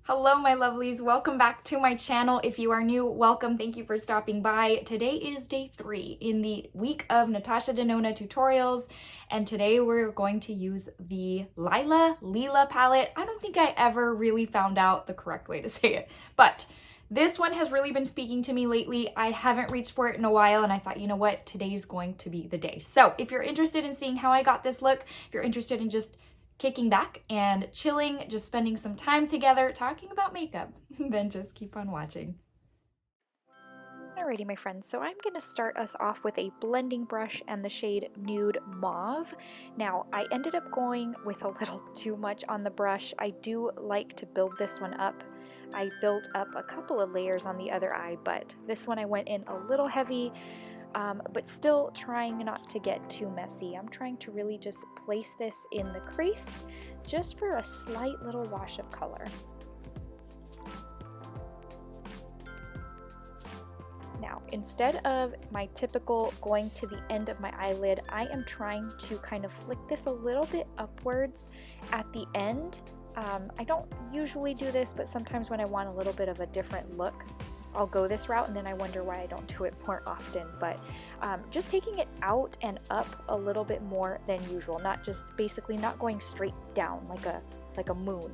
Hello my lovelies, welcome back to my channel. If you are new, welcome, thank you for stopping by. Today is day 3 in the week of Natasha Denona tutorials, and today we're going to use the Lila palette. I don't think I ever really found out the correct way to say it, but this one has really been speaking to me lately. I haven't reached for it in a while, and I thought, you know what, today's going to be the day. So if you're interested in seeing how I got this look, if you're interested in just kicking back and chilling, just spending some time together talking about makeup, then just keep on watching. Alrighty my friends, so I'm going to start us off with a blending brush and the shade Nude Mauve. Now I ended up going with a little too much on the brush. I do like to build this one up. I built up a couple of layers on the other eye, but this one I went in a little heavy. But still trying not to get too messy. I'm trying to really just place this in the crease just for a slight little wash of color. Now, instead of my typical going to the end of my eyelid, I am trying to kind of flick this a little bit upwards at the end. I don't usually do this, but sometimes when I want a little bit of a different look, I'll go this route, and then I wonder why I don't do it more often. But just taking it out and up a little bit more than usual, not just basically not going straight down like a moon.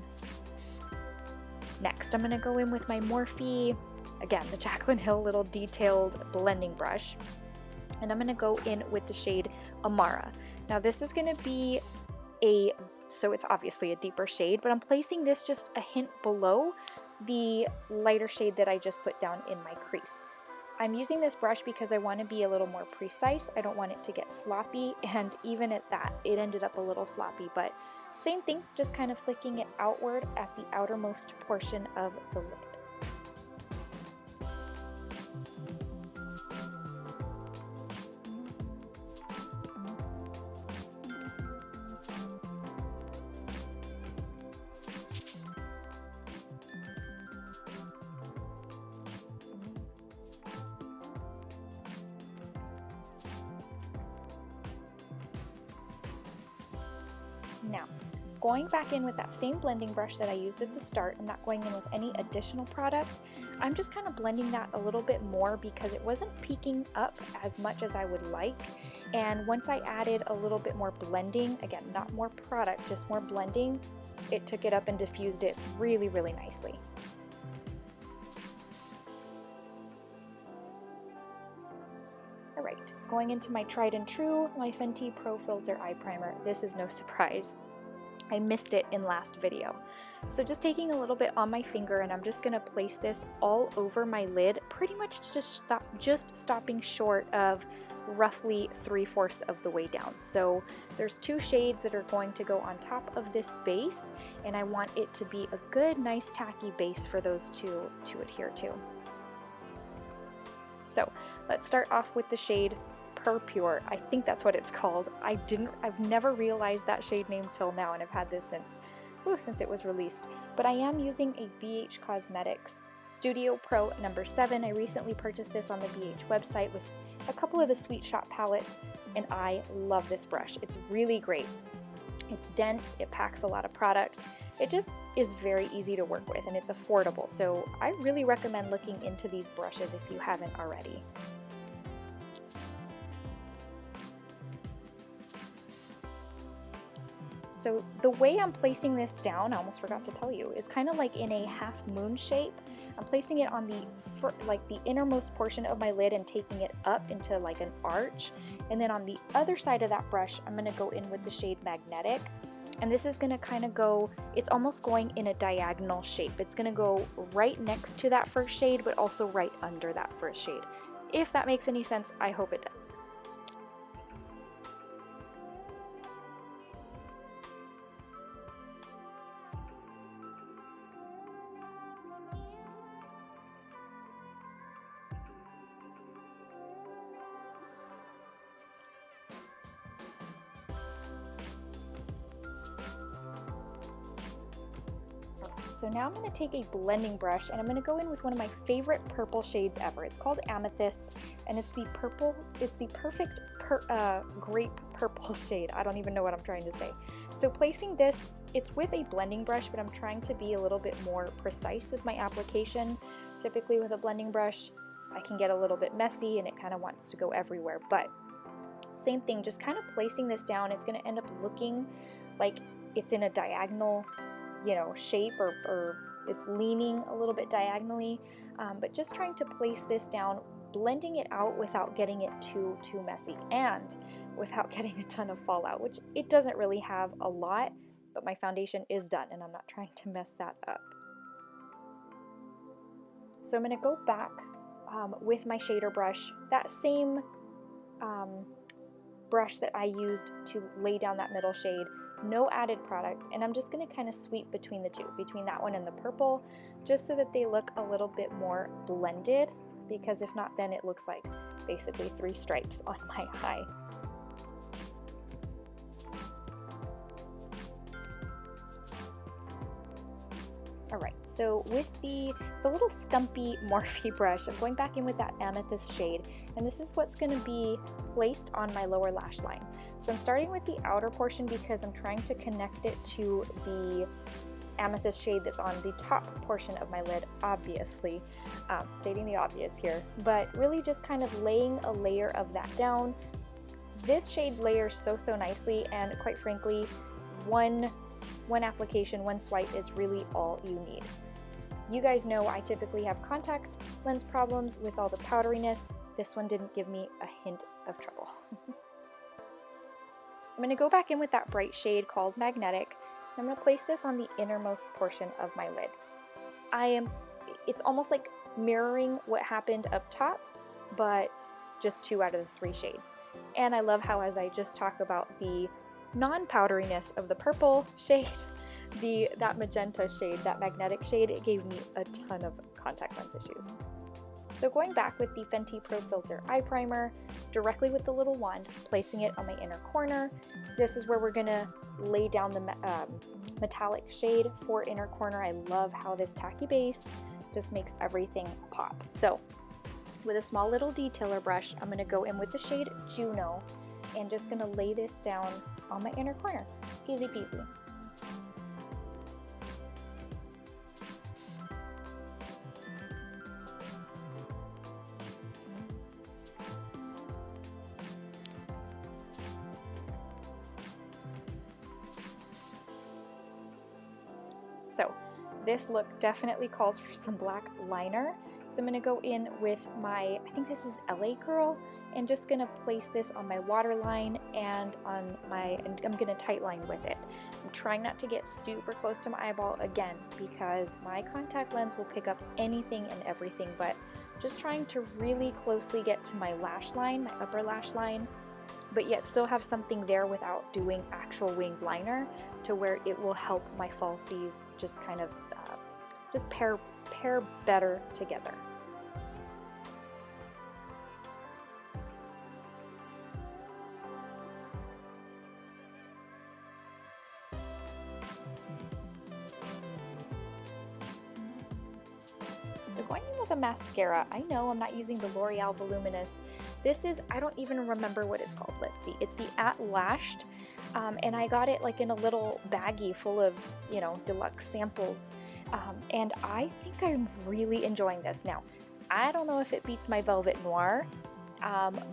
Next, I'm going to go in with my Morphe, again the Jaclyn Hill little detailed blending brush, and I'm going to go in with the shade Amara. Now this is going to be so it's obviously a deeper shade, but I'm placing this just a hint below the lighter shade that I just put down in my crease. I'm using this brush because I want to be a little more precise. I don't want it to get sloppy, and even at that, it ended up a little sloppy, but same thing, just kind of flicking it outward at the outermost portion of the lid. Now, going back in with that same blending brush that I used at the start, I'm not going in with any additional product. I'm just kind of blending that a little bit more because it wasn't peaking up as much as I would like. And once I added a little bit more blending, again, not more product, just more blending, it took it up and diffused it really, really nicely. Alright, going into my tried and true, my Fenty Pro Filt'r Eye Primer. This is no surprise. I missed it in last video. So just taking a little bit on my finger, and I'm just going to place this all over my lid, pretty much just stopping short of roughly 3/4 of the way down. So there's 2 shades that are going to go on top of this base, and I want it to be a good, nice, tacky base for those two to adhere to. So let's start off with the shade Pure. I think that's what it's called. I've never realized that shade name till now, and I've had this since it was released. But I am using a BH Cosmetics Studio Pro number 7. I recently purchased this on the BH website with a couple of the Sweet Shop palettes, and I love this brush. It's really great. It's dense, it packs a lot of product. It just is very easy to work with, and it's affordable. So I really recommend looking into these brushes if you haven't already. So the way I'm placing this down, I almost forgot to tell you, is kind of like in a half moon shape. I'm placing it on the innermost portion of my lid and taking it up into like an arch. And then on the other side of that brush, I'm going to go in with the shade Magnetic. And this is going to kind of go, it's almost going in a diagonal shape. It's going to go right next to that first shade, but also right under that first shade. If that makes any sense, I hope it does. So now I'm going to take a blending brush, and I'm going to go in with one of my favorite purple shades ever. It's called Amethyst, and it's the perfect grape purple shade. I don't even know what I'm trying to say. So placing this It's with a blending brush, but I'm trying to be a little bit more precise with my application. Typically with a blending brush, I can get a little bit messy and it kind of wants to go everywhere, but same thing, just kind of placing this down. It's going to end up looking like it's in a diagonal, you know, shape, or it's leaning a little bit diagonally, but just trying to place this down, blending it out without getting it too messy and without getting a ton of fallout, which it doesn't really have a lot, but my foundation is done and I'm not trying to mess that up. So I'm going to go back with my shader brush, that same brush that I used to lay down that middle shade, no added product, and I'm just going to kind of sweep between the two, between that one and the purple, just so that they look a little bit more blended, because if not, then it looks like basically 3 stripes on my eye. Alright, so with the little stumpy Morphe brush, I'm going back in with that amethyst shade, and this is what's going to be placed on my lower lash line. So I'm starting with the outer portion because I'm trying to connect it to the amethyst shade that's on the top portion of my lid, obviously, stating the obvious here, but really just kind of laying a layer of that down. This shade layers so nicely, and quite frankly, one application, one swipe is really all you need. You guys know I typically have contact lens problems with all the powderiness. This one didn't give me a hint of trouble. I'm going to go back in with that bright shade called Magnetic. I'm going to place this on the innermost portion of my lid. It's almost like mirroring what happened up top, but just 2 out of the 3 shades. And I love how, as I just talk about the non-powderiness of the purple shade, that magenta shade, that magnetic shade, it gave me a ton of contact lens issues. So going back with the Fenty Pro Filt'r eye primer, directly with the little wand, placing it on my inner corner. This is where we're gonna lay down the metallic shade for inner corner. I love how this tacky base just makes everything pop. So with a small little detailer brush, I'm gonna go in with the shade Juno and just gonna lay this down on my inner corner. Easy peasy. So this look definitely calls for some black liner. So I'm going to go in with my, I think this is LA Girl, and just going to place this on my waterline and on my, and I'm going to tight line with it. I'm trying not to get super close to my eyeball again, because my contact lens will pick up anything and everything, but just trying to really closely get to my lash line, my upper lash line, but yet still have something there without doing actual winged liner, to where it will help my falsies just kind of just pair better together. So going in with a mascara, I know I'm not using the L'Oreal Voluminous. This is, I don't even remember what it's called. Let's see. It's the At Lash'd, and I got it like in a little baggie full of, you know, deluxe samples. And I think I'm really enjoying this. Now, I don't know if it beats my Velvet Noir,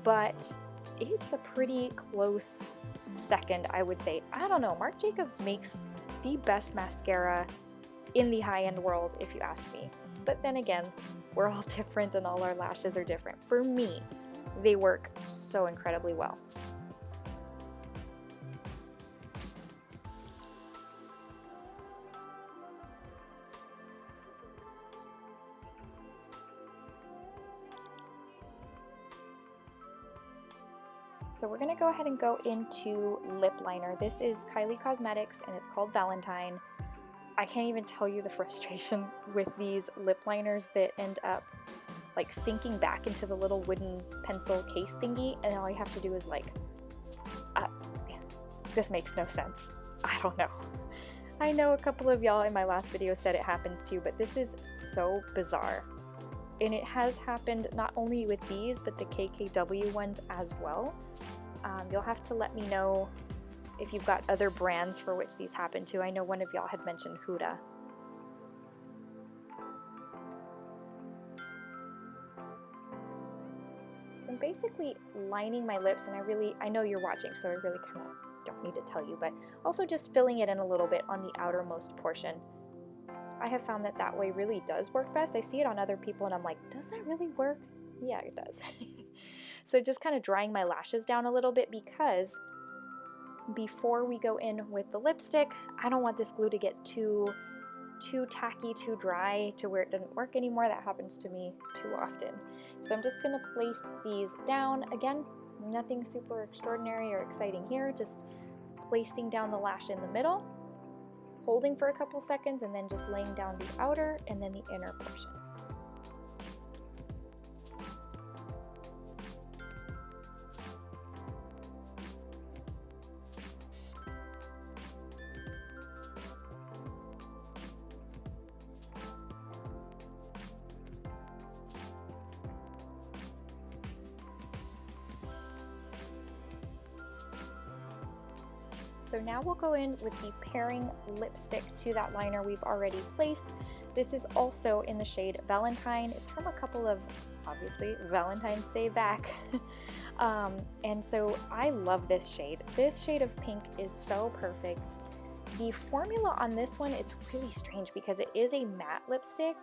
but it's a pretty close second, I would say. I don't know, Marc Jacobs makes the best mascara in the high-end world, if you ask me. But then again, we're all different and all our lashes are different. For me, they work so incredibly well. So we're going to go ahead and go into lip liner. This is Kylie Cosmetics and it's called Valentine. I can't even tell you the frustration with these lip liners that end up like sinking back into the little wooden pencil case thingy, and all you have to do is like, this makes no sense. I don't know. I know a couple of y'all in my last video said it happens too, but this is so bizarre. And it has happened not only with these, but the KKW ones as well. You'll have to let me know if you've got other brands for which these happen to. I know one of y'all had mentioned Huda. So I'm basically lining my lips, and I know you're watching, so I really kind of don't need to tell you, but also just filling it in a little bit on the outermost portion. I have found that way really does work best. I see it on other people and I'm like, does that really work? Yeah, it does. So just kind of drying my lashes down a little bit, because before we go in with the lipstick, I don't want this glue to get too tacky, too dry, to where it doesn't work anymore. That happens to me too often. So I'm just going to place these down. Again, nothing super extraordinary or exciting here, just placing down the lash in the middle, holding for a couple seconds, and then just laying down the outer and then the inner portion. So now we'll go in with the pairing lipstick to that liner we've already placed. This is also in the shade Valentine. It's from a couple of, obviously, Valentine's Day back. And so I love this shade. This shade of pink is so perfect. The formula on this one, it's really strange because it is a matte lipstick.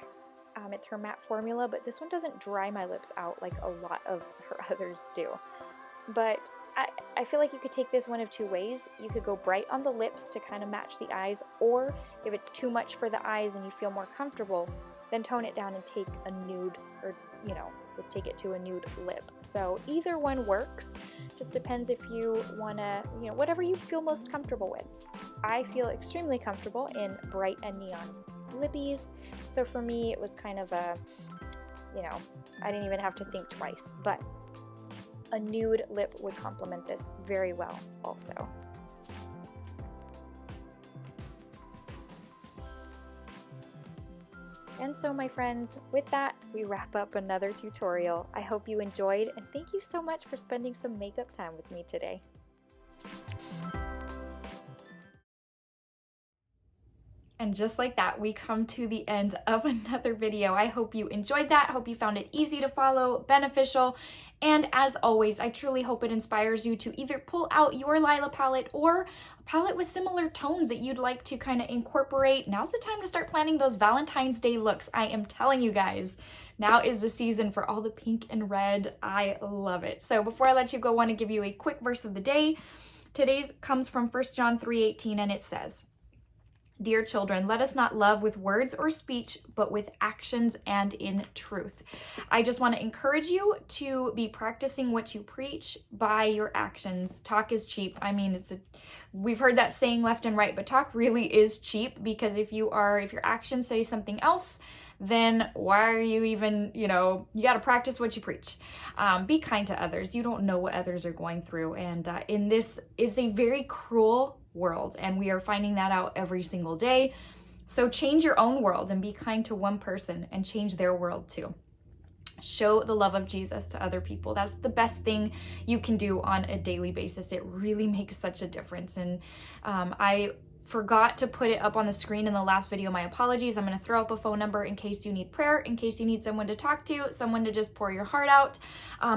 It's her matte formula, but this one doesn't dry my lips out like a lot of her others do. But I feel like you could take this one of two ways. You could go bright on the lips to kind of match the eyes, or if it's too much for the eyes and you feel more comfortable, then tone it down and take a nude, or, you know, just take it to a nude lip. So either one works. Just depends if you want to, you know, whatever you feel most comfortable with. I feel extremely comfortable in bright and neon lippies. So for me, it was kind of a, you know, I didn't even have to think twice, but a nude lip would complement this very well also. And so my friends, with that, we wrap up another tutorial. I hope you enjoyed, and thank you so much for spending some makeup time with me today. And just like that, we come to the end of another video. I hope you enjoyed that. I hope you found it easy to follow, beneficial, and as always, I truly hope it inspires you to either pull out your Lila palette or a palette with similar tones that you'd like to kind of incorporate. Now's the time to start planning those Valentine's Day looks. I am telling you guys, now is the season for all the pink and red. I love it. So before I let you go, I want to give you a quick verse of the day. Today's comes from 1 John 3:18, and it says, "Dear children, let us not love with words or speech, but with actions and in truth." I just want to encourage you to be practicing what you preach by your actions. Talk is cheap. I mean, we've heard that saying left and right, but talk really is cheap, because if your actions say something else, then why are you even, you got to practice what you preach. Be kind to others. You don't know what others are going through. And in this is a very cruel world, and we are finding that out every single day. So change your own world and be kind to one person and change their world too. Show the love of Jesus to other people. That's the best thing you can do on a daily basis. It really makes such a difference. And I forgot to put it up on the screen in the last video. My apologies. I'm going to throw up a phone number in case you need prayer, in case you need someone to talk to, someone to just pour your heart out.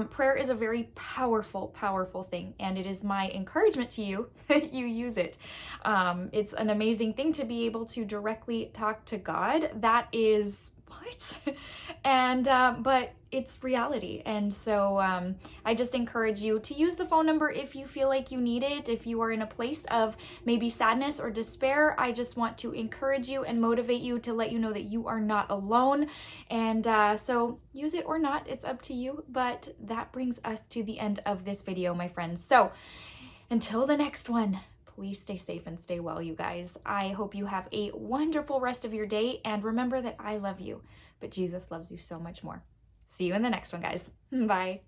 Prayer is a very powerful, powerful thing, and it is my encouragement to you that you use it. It's an amazing thing to be able to directly talk to God. That is what? And but it's reality. And so I just encourage you to use the phone number if you feel like you need it. If you are in a place of maybe sadness or despair, I just want to encourage you and motivate you to let you know that you are not alone. And so use it or not, it's up to you. But that brings us to the end of this video, my friends. So until the next one, please stay safe and stay well, you guys. I hope you have a wonderful rest of your day, and remember that I love you, but Jesus loves you so much more. See you in the next one, guys. Bye.